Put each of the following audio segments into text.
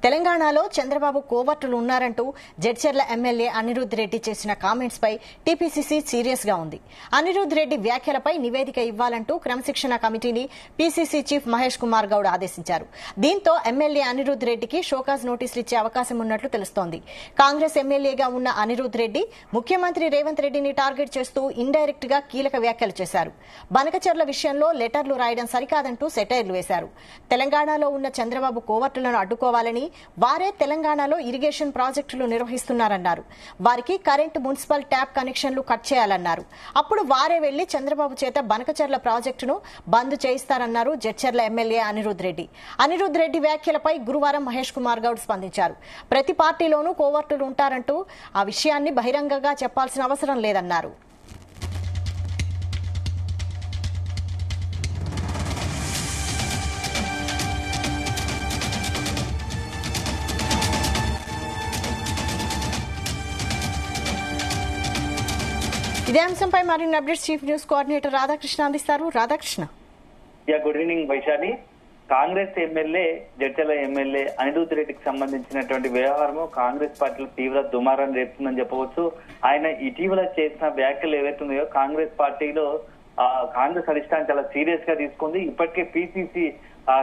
తెలంగాణలో చంద్రబాబు కోవర్టులు ఉన్నారంటూ జడ్చర్ల ఎమ్మెల్యే అనిరుద్ రెడ్డి చేసిన కామెంట్స్ పై TPCC serious గా ఉంది. అనిరుద్ రెడ్డి వ్యాఖ్యలపై నివేదిక ఇవ్వాలంటూ క్రమశిక్షణ కమిటీని పీసీసీ చీఫ్ మహేష్ కుమార్ గౌడ్ ఆదేశించారు. దీంతో ఎమ్మెల్యే అనిరుద్ రెడ్డికి షోకాజ్ నోటీసులు ఇచ్చే అవకాశం ఉన్నట్లు తెలుస్తోంది. కాంగ్రెస్ ఎమ్మెల్యేగా ఉన్న అనిరుద్ రెడ్డి ముఖ్యమంత్రి రేవంత్ రెడ్డిని టార్గెట్ చేస్తూ ఇండైరెక్ట్ గా కీలక వ్యాఖ్యలు చేశారు. బనకచెర్ల విషయంలో లెటర్లు రాయడం సరికాదంటూ సెటైర్లు వేశారు. తెలంగాణలో ఉన్న చంద్రబాబు కోవర్టులను అడ్డుకోవాలని, వారే తెలంగాణలో ఇరిగేషన్ ప్రాజెక్టులు నిర్వహిస్తున్నారన్నారు. వారికి కరెంటు, మున్సిపల్ ట్యాప్ కనెక్షన్లు కట్ చేయాలన్నారు. అప్పుడు వారే వెళ్లి చంద్రబాబు చేత బనకచెర్ల ప్రాజెక్టును బంద్ చేయిస్తారన్నారు జడ్చర్ల ఎమ్మెల్యే అనిరుద్ రెడ్డి. అనిరుద్ రెడ్డి వ్యాఖ్యలపై గురువారం మహేష్ కుమార్ గౌడ్ స్పందించారు. ప్రతి పార్టీలోనూ కోవర్టులు ఉంటారంటూ ఆ విషయాన్ని బహిరంగంగా చెప్పాల్సిన అవసరం లేదన్నారు. ఇదే అంశంపై మరిన్ని updates chief news coordinator Radhakrishna అందిస్తారు. Radhakrishna. Good evening Vaishali. Congress MLA, Jadcherla MLA Anirudh రెడ్డికి సంబంధించినటువంటి వ్యవహారం కాంగ్రెస్ పార్టీలో తీవ్ర దుమారాన్ని రేపుతుందని చెప్పవచ్చు. ఆయన ఇటీవల చేసిన వ్యాఖ్యలు ఏవైతున్నాయో కాంగ్రెస్ పార్టీలో కాంగ్రెస్ అధిష్టానం చాలా సీరియస్ గా తీసుకుంది. ఇప్పటికే పీసీసీ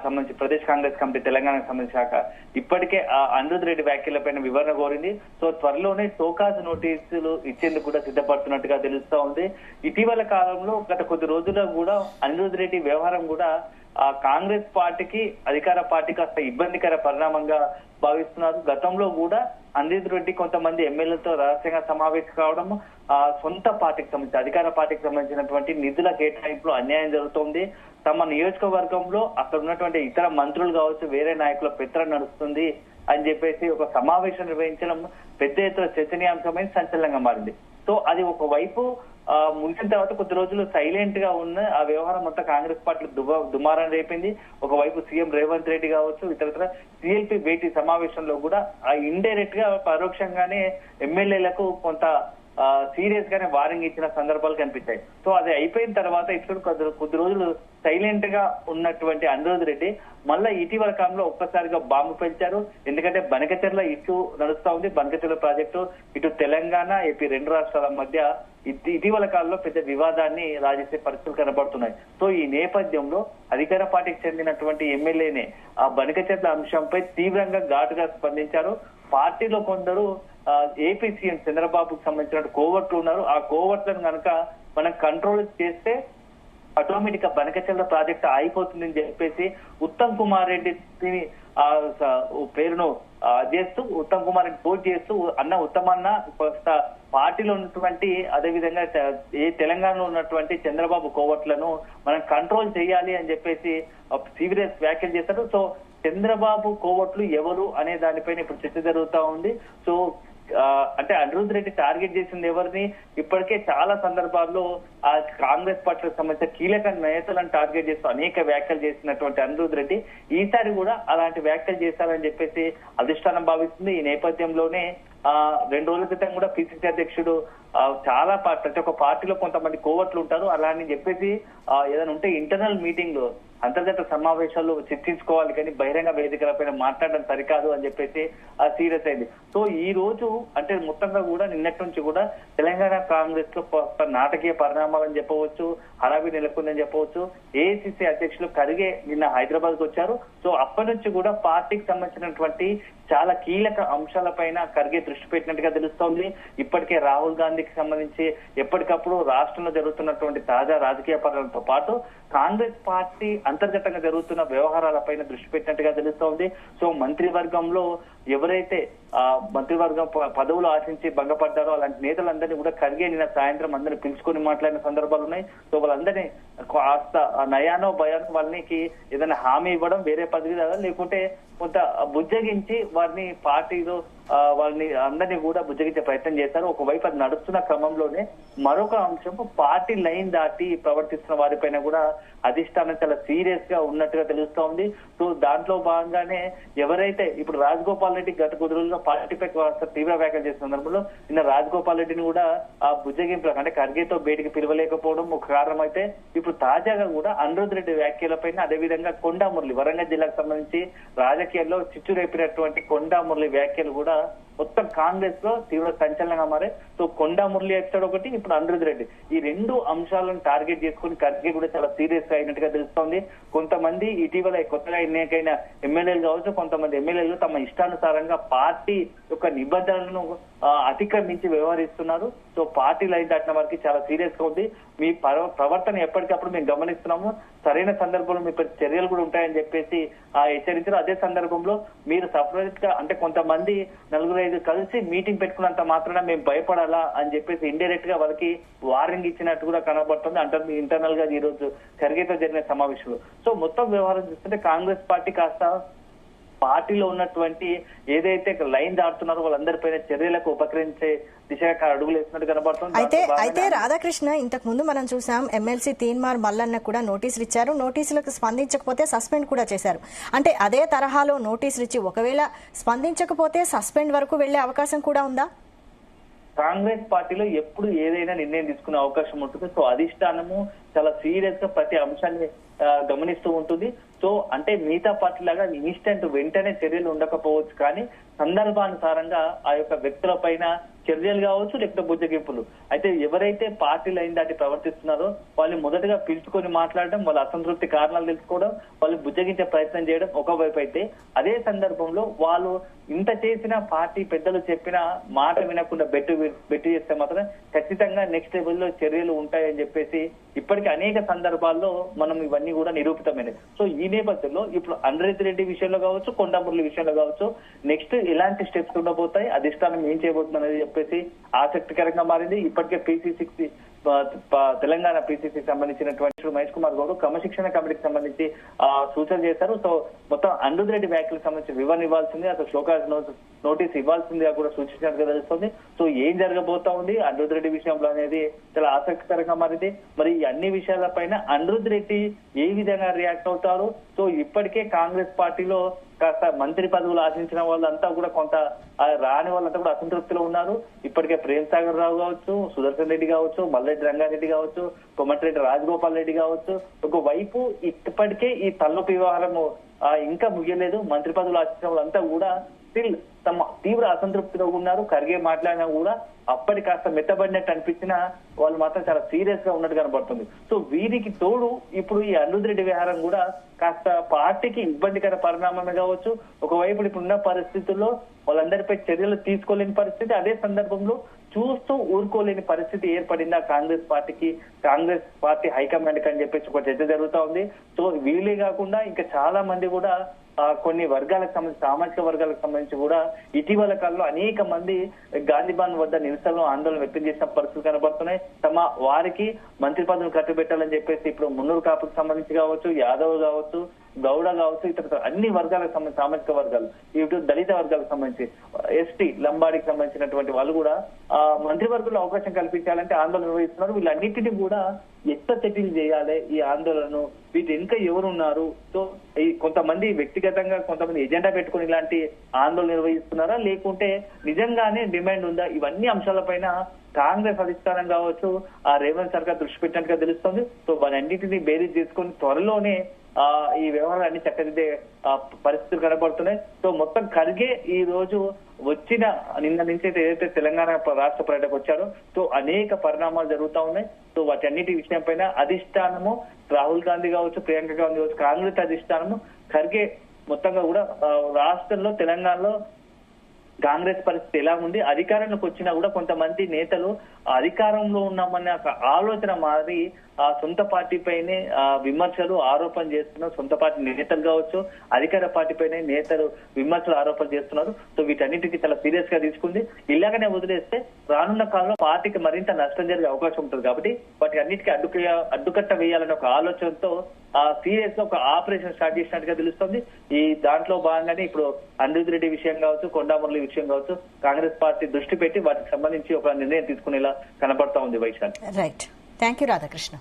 సంబంధించి ప్రదేశ్ కాంగ్రెస్ కమిటీ తెలంగాణకు సంబంధించిన శాఖ ఇప్పటికే అనిరుద్ రెడ్డి వ్యాఖ్యలపైన వివరణ కోరింది. సో త్వరలోనే షోకాజ్ నోటీసులు ఇచ్చేందుకు కూడా సిద్ధపడుతున్నట్టుగా తెలుస్తా ఉంది. ఇటీవల కాలంలో గత కొద్ది రోజుల్లో కూడా అనిరుద్ రెడ్డి వ్యవహారం కూడా కాంగ్రెస్ పార్టీకి, అధికార పార్టీకి కాస్త ఇబ్బందికర పరిణామంగా భావిస్తున్నారు. గతంలో కూడా అనిరుద్ రెడ్డి కొంతమంది ఎమ్మెల్యేలతో రహస్యంగా సమావేశం కావడం, సొంత పార్టీకి సంబంధించి అధికార పార్టీకి సంబంధించినటువంటి నిధుల కేటాయింపులో అన్యాయం జరుగుతోంది, తమ నియోజకవర్గంలో అక్కడ ఉన్నటువంటి ఇతర మంత్రులు కావచ్చు, వేరే నాయకుల పెత్తనం నడుస్తుంది అని చెప్పేసి ఒక సమావేశం నిర్వహించడం పెద్ద ఎత్తున చర్చనీయాంశమైన సంచలనంగా మారింది. సో అది ఒకవైపు ముగిసిన తర్వాత కొద్ది రోజులు సైలెంట్ గా ఉన్న ఆ వ్యవహారం మొత్తం కాంగ్రెస్ పార్టీ దుమారం రేపింది. ఒకవైపు సీఎం రేవంత్ రెడ్డి కావచ్చు, ఇతర సిఎల్పి భేటీ సమావేశంలో కూడా ఇండైరెక్ట్ గా పరోక్షంగానే ఎమ్మెల్యేలకు కొంత సీరియస్ గానే వార్నింగ్ ఇచ్చిన సందర్భాలు కనిపించాయి. సో అది అయిపోయిన తర్వాత ఇప్పుడు కొద్ది రోజులు సైలెంట్ గా ఉన్నటువంటి అనిరుద్ రెడ్డి మళ్ళా ఇటీవల కాలంలో ఒక్కసారిగా బాంబు పెంచారు. ఎందుకంటే బనకచెర్ల ఇష్యూ నడుస్తా ఉంది. బనకచెర్ల ప్రాజెక్టు ఇటు తెలంగాణ, ఏపీ రెండు రాష్ట్రాల మధ్య ఇటీవల కాలంలో పెద్ద వివాదాన్ని రాజేసే పరిస్థితులు కనబడుతున్నాయి. సో ఈ నేపథ్యంలో అధికార పార్టీకి చెందినటువంటి ఎమ్మెల్యేనే ఆ బనకచెర్ల అంశంపై తీవ్రంగా ఘాటుగా స్పందించారు. పార్టీలో కొందరు ఏపీ సీఎం చంద్రబాబుకు సంబంధించిన కోవర్ట్లు ఉన్నారు. ఆ కోవర్ట్లను కనుక మనం కంట్రోల్ చేస్తే ఆటోమేటిక్ గా బనకచెర్ల ప్రాజెక్ట్ ఆగిపోతుందని చెప్పేసి ఉత్తమ్ కుమార్ రెడ్డి పేరును చేస్తూ, ఉత్తమ్ కుమార్ రెడ్డి పోటీ చేస్తూ ఉత్తమన్న పార్టీలో ఉన్నటువంటి, అదేవిధంగా తెలంగాణలో ఉన్నటువంటి చంద్రబాబు కోవర్ట్లను మనం కంట్రోల్ చేయాలి అని చెప్పేసి సీరియస్ వ్యాఖ్యలు చేశారు. సో చంద్రబాబు కోవర్ట్లు ఎవరు అనే దానిపైన ఇప్పుడు చర్చ జరుగుతా ఉంది. సో అంటే అనిరుద్ రెడ్డి టార్గెట్ చేసింది ఎవరిని? ఇప్పటికే చాలా సందర్భాల్లో ఆ కాంగ్రెస్ పార్టీకి సంబంధించిన కీలక నేతలను టార్గెట్ చేస్తూ అనేక వ్యాఖ్యలు చేసినటువంటి అనిరుద్ రెడ్డి ఈసారి కూడా అలాంటి వ్యాఖ్యలు చేశారని చెప్పేసి అధిష్టానం భావిస్తుంది. ఈ నేపథ్యంలోనే 2 రోజుల క్రితం కూడా పిసిసి అధ్యక్షుడు చాలా ప్రతి ఒక్క పార్టీలో కొంతమంది కోవర్ట్లు ఉంటారు, అలా అని చెప్పేసి ఏదైనా ఉంటే ఇంటర్నల్ మీటింగ్, అంతర్గత సమావేశాలు చర్చించుకోవాలి, కానీ బహిరంగ వేదికలపైన మాట్లాడడం సరికాదు అని చెప్పేసి సీరియస్ అయింది. సో ఈ రోజు అంటే మొత్తంగా కూడా నిన్నటి నుంచి కూడా తెలంగాణ కాంగ్రెస్ లో నాటకీయ పరిణామాలని చెప్పవచ్చు, హడావిడి నెలకొందని చెప్పవచ్చు. ఏఐసిసి అధ్యక్షులు ఖర్గే నిన్న హైదరాబాద్ కు వచ్చారు. సో అప్పటి నుంచి కూడా పార్టీకి సంబంధించినటువంటి చాలా కీలక అంశాలపైన ఖర్గే దృష్టి పెట్టినట్టుగా తెలుస్తోంది. ఇప్పటికే రాహుల్ గాంధీకి సంబంధించి ఎప్పటికప్పుడు రాష్ట్రంలో జరుగుతున్నటువంటి తాజా రాజకీయ పరిణామాలతో పాటు కాంగ్రెస్ పార్టీ అంతర్గతంగా జరుగుతున్న వ్యవహారాలపైన దృష్టి పెట్టినట్టుగా తెలుస్తోంది. సో మంత్రివర్గంలో ఎవరైతే మంత్రివర్గం పదవులు ఆశించి భంగపడ్డారో అలాంటి నేతలందరినీ కూడా ఖర్గే నిన్న సాయంత్రం అందరినీ పిలుచుకొని మాట్లాడిన సందర్భాలు ఉన్నాయి. సో వాళ్ళందరినీ కాస్త నయానో భయానో వాళ్ళకి ఏదైనా హామీ ఇవ్వడం, వేరే పదవి లేకుంటే కొంత బుజ్జగించి వారిని పార్టీలో వాళ్ళని అందరినీ కూడా బుజ్జగించే ప్రయత్నం చేశారు. ఒకవైపు అది నడుస్తున్న క్రమంలోనే మరొక అంశం, పార్టీ లైన్ దాటి ప్రవర్తిస్తున్న వారిపైన కూడా అధిష్టానం చాలా సీరియస్ గా ఉన్నట్టుగా తెలుస్తా ఉంది. సో దాంట్లో భాగంగానే ఎవరైతే ఇప్పుడు రాజగోపాల్ రెడ్డి గత కొద్ది రోజుల్లో పార్టీపై తీవ్ర వ్యాఖ్యలు చేసిన సందర్భంలో నిన్న రాజగోపాల్ రెడ్డిని కూడా ఆ బుజ్జగింపులకు అంటే ఖర్గేతో బయటికి పిలవలేకపోవడం ఒక కారణం అయితే, ఇప్పుడు తాజాగా కూడా అనిరుద్ రెడ్డి వ్యాఖ్యలపైన అదేవిధంగా కొండా మురళి వరంగల్ జిల్లాకు సంబంధించి రాజకీయాల్లో చిచ్చు రేపినటువంటి కొండా మురళి వ్యాఖ్యలు కూడా మొత్తం కాంగ్రెస్ లో తీవ్ర సంచలనంగా మారే. సో కొండా మురళి ఎత్తాడు ఒకటి, ఇప్పుడు అనిరుద్ రెడ్డి, ఈ రెండు అంశాలను టార్గెట్ చేసుకుని ఖర్గే కూడా చాలా సీరియస్ గా అయినట్టుగా తెలుస్తోంది. కొంతమంది ఇటీవల కొత్తగా ఎన్నికైన ఎమ్మెల్యేలు కావచ్చు, కొంతమంది ఎమ్మెల్యేలు తమ ఇష్టానుసారంగా పార్టీ యొక్క నిబంధనలను అతిక్రమించి వ్యవహరిస్తున్నారు. సో పార్టీ లైన్ దాటిన వారికి చాలా సీరియస్ గా ఉంది. మీ ప్రవర్తన ఎప్పటికప్పుడు మేము గమనిస్తున్నాము, సరైన సందర్భంలో మీ చర్యలు కూడా ఉంటాయని చెప్పేసి హెచ్చరించారు. అదే సందర్భంలో మీరు సపరేట్ గా అంటే కొంతమంది 4-5 కలిసి మీటింగ్ పెట్టుకున్నంత మాత్రాన మేము భయపడాలా అని చెప్పేసి ఇండైరెక్ట్ గా వాళ్ళకి వార్నింగ్ ఇచ్చినట్టు కూడా కనబడుతుంది అంటారు ఇంటర్నల్ గా ఈ రోజు ఖర్గేతో జరిగిన సమావేశంలో. సో మొత్తం వ్యవహారం చూస్తుంటే కాంగ్రెస్ పార్టీ కాస్త పార్టీలో ఉన్నటువంటి ఏదైతే లైన్ దాటుతున్నారో వాళ్ళందరిపైన చర్యలకు ఉపకరించే దిశగా అడుగులు వేస్తున్నట్టు కనబడుతుంది. అయితే రాధాకృష్ణ, ఇంతకు ముందు మనం చూసాం ఎమ్మెల్సీ తీన్మార్ మల్లన్న కూడా నోటీసులు ఇచ్చారు. నోటీసులకు స్పందించకపోతే సస్పెండ్ కూడా చేశారు. అంటే అదే తరహాలో నోటీసులు ఇచ్చి ఒకవేళ స్పందించకపోతే సస్పెండ్ వరకు వెళ్లే అవకాశం కూడా ఉందా? కాంగ్రెస్ పార్టీలో ఎప్పుడు ఏదైనా నిర్ణయం తీసుకునే అవకాశం ఉంటుంది. సో అధిష్టానము చాలా సీరియస్ గా ప్రతి అంశాన్ని గమనిస్తూ ఉంటుంది. సో అంటే మిగతా పార్టీ లాగా ఇన్స్టెంట్ వెంటనే చర్యలు ఉండకపోవచ్చు, కానీ సందర్భానుసారంగా ఆ యొక్క వ్యక్తుల పైన చర్యలు కావచ్చు, లేకపోతే బుజ్జగింపులు. అయితే ఎవరైతే పార్టీ లైన్ దాటి ప్రవర్తిస్తున్నారో వాళ్ళని మొదటగా పిలుచుకొని మాట్లాడడం, వాళ్ళ అసంతృప్తి కారణాలు తెలుసుకోవడం, వాళ్ళు బుజ్జగించే ప్రయత్నం చేయడం ఒకవైపు అయితే, అదే సందర్భంలో వాళ్ళు ఇంత చేసిన పార్టీ పెద్దలు చెప్పిన మాట వినకుండా బెట్టు చేస్తే మాత్రం ఖచ్చితంగా నెక్స్ట్ లెవెల్లో చర్యలు ఉంటాయని చెప్పేసి ఇప్పటికీ అనేక సందర్భాల్లో మనం ఇవన్నీ కూడా నిరూపితమైనది. సో ఈ నేపథ్యంలో ఇప్పుడు అనిరుద్ రెడ్డి విషయంలో కావచ్చు, కొండా మురళి విషయంలో కావచ్చు, నెక్స్ట్ ఎలాంటి స్టెప్స్ ఉండబోతాయి, అధిష్టానం ఏం చేయబోతుంది అనేది చెప్పేసి ఆసక్తికరంగా మారింది. ఇప్పటికే పిసిసి తెలంగాణ పిసిసి సంబంధించినటువంటి మహేష్ కుమార్ గౌడ్ క్రమశిక్షణ కమిటీకి సంబంధించి సూచన చేశారు. సో మొత్తం అనిరుద్ రెడ్డి వ్యాఖ్యలకు సంబంధించి వివరణ ఇవ్వాల్సింది, అసలు షోకాజ్ నోటీస్ ఇవ్వాల్సిందిగా కూడా సూచించినట్టుగా తెలుస్తుంది. సో ఏం జరగబోతా ఉంది అనిరుద్ రెడ్డి విషయంలో అనేది చాలా ఆసక్తికరంగా మారింది. మరి ఈ అన్ని విషయాలపైన అనిరుద్ రెడ్డి ఏ విధంగా రియాక్ట్ అవుతారు? సో ఇప్పటికే కాంగ్రెస్ పార్టీలో కాస్త మంత్రి పదవులు ఆశించిన వాళ్ళంతా కూడా కొంత రాని వాళ్ళంతా కూడా అసంతృప్తిలో ఉన్నారు. ఇప్పటికే ప్రేమ్ సాగర్ రావు కావచ్చు, సుదర్శన్ రెడ్డి కావచ్చు, మల్లెడ్డి రంగారెడ్డి కావచ్చు, కొమ్మటిరెడ్డి రాజగోపాల్ రెడ్డి కావచ్చు, ఒకవైపు ఇప్పటికే ఈ తలనొప్పి వ్యవహారము ఇంకా ముగియలేదు. మంత్రి పదవులు ఆశించిన వాళ్ళంతా కూడా స్టిల్ తమ తీవ్ర అసంతృప్తిలో ఉన్నారు. ఖర్గే మాట్లాడినా కూడా అప్పటి కాస్త మెత్తబడినట్టు అనిపించినా వాళ్ళు మాత్రం చాలా సీరియస్ గా ఉన్నట్టు కనబడుతుంది. సో వీరికి తోడు ఇప్పుడు ఈ అనిరుద్ రెడ్డి వ్యవహారం కూడా కాస్త పార్టీకి ఇబ్బందికర పరిణామమే కావచ్చు. ఒకవైపు ఇప్పుడున్న పరిస్థితుల్లో వాళ్ళందరిపై చర్యలు తీసుకోలేని పరిస్థితి, అదే సందర్భంలో చూస్తూ ఊరుకోలేని పరిస్థితి ఏర్పడిందా కాంగ్రెస్ పార్టీకి, కాంగ్రెస్ పార్టీ హైకమాండ్ అని చెప్పేసి ఒక చర్చ జరుగుతా ఉంది. సో వీళ్ళే కాకుండా ఇంకా చాలా మంది కూడా కొన్ని వర్గాలకు సంబంధించి సామాజిక వర్గాలకు సంబంధించి కూడా ఇటీవల కాలంలో అనేక మంది గాంధీభవన్ వద్ద నిరసనలు ఆందోళన వ్యక్తం చేసిన పరిస్థితులు కనబడుతున్నాయి. తమ వారికి మంత్రి పదవులు కట్టుబెట్టాలని చెప్పేసి ఇప్పుడు మున్నూరు కాపుకు సంబంధించి కావచ్చు, యాదవ్ కావచ్చు, గౌడ కావచ్చు, ఇతర అన్ని వర్గాలకు సంబంధించి సామాజిక వర్గాలు, ఇటు దళిత వర్గాలకు సంబంధించి ఎస్టీ లంబాడికి సంబంధించినటువంటి వాళ్ళు కూడా మంత్రివర్గంలో అవకాశం కల్పించాలంటే ఆందోళన నిర్వహిస్తున్నారు. వీళ్ళన్నింటినీ కూడా ఎట్లా సెటిల్ చేయాలి ఈ ఆందోళనను, వీటి వెనుక ఎవరున్నారు? సో ఈ కొంతమంది వ్యక్తిగతంగా కొంతమంది ఎజెండా పెట్టుకుని ఇలాంటి ఆందోళన నిర్వహిస్తున్నారా, లేకుంటే నిజంగానే డిమాండ్ ఉందా? ఇవన్నీ అంశాలపైన కాంగ్రెస్ అధిష్టానం కావచ్చు, ఆ రేవంత్ సర్కార్ దృష్టి పెట్టినట్టుగా తెలుస్తుంది. సో వాటన్నింటినీ బేరీజ్ చేసుకుని త్వరలోనే ఈ వ్యవహారాన్ని చక్కదిద్దే పరిస్థితులు కనబడుతున్నాయి. సో మొత్తం ఖర్గే ఈ రోజు వచ్చిన నిన్న నుంచి ఏదైతే తెలంగాణ రాష్ట్ర పర్యటనకు వచ్చారో సో అనేక పరిణామాలు జరుగుతూ ఉన్నాయి. సో వాటి అన్నిటి విషయం పైన అధిష్టానము రాహుల్ గాంధీ కావచ్చు, ప్రియాంక గాంధీ కావచ్చు, కాంగ్రెస్ అధిష్టానము ఖర్గే మొత్తంగా కూడా రాష్ట్రంలో తెలంగాణలో కాంగ్రెస్ పరిస్థితి ఎలా ఉంది, అధికారంలోకి వచ్చినా కూడా కొంతమంది నేతలు అధికారంలో ఉన్నామన్న ఆలోచన మారి ఆ సొంత పార్టీ పైనే విమర్శలు ఆరోపణ చేస్తున్నారు. సొంత పార్టీ నేతలు కావచ్చు, అధికార పార్టీ పైనే నేతలు విమర్శలు ఆరోపణ చేస్తున్నారు. సో వీటన్నిటికీ చాలా సీరియస్ గా తీసుకుంది. ఇలాగనే వదిలేస్తే రానున్న కాలంలో పార్టీకి మరింత నష్టం జరిగే అవకాశం ఉంటుంది. కాబట్టి వాటి అన్నిటికీ అడ్డుకట్ట వేయాలనే ఒక ఆలోచనతో సీరియస్ గా ఒక ఆపరేషన్ స్టార్ట్ చేసినట్టుగా తెలుస్తుంది. ఈ దాంట్లో భాగంగానే ఇప్పుడు అనిరుద్ రెడ్డి విషయం కావచ్చు, కొండా మురళి విషయం కావచ్చు, కాంగ్రెస్ పార్టీ దృష్టి పెట్టి వాటికి సంబంధించి ఒక నిర్ణయం తీసుకునేలా కనబడతా ఉంది. Vaishali. Right, thank you Radhakrishna.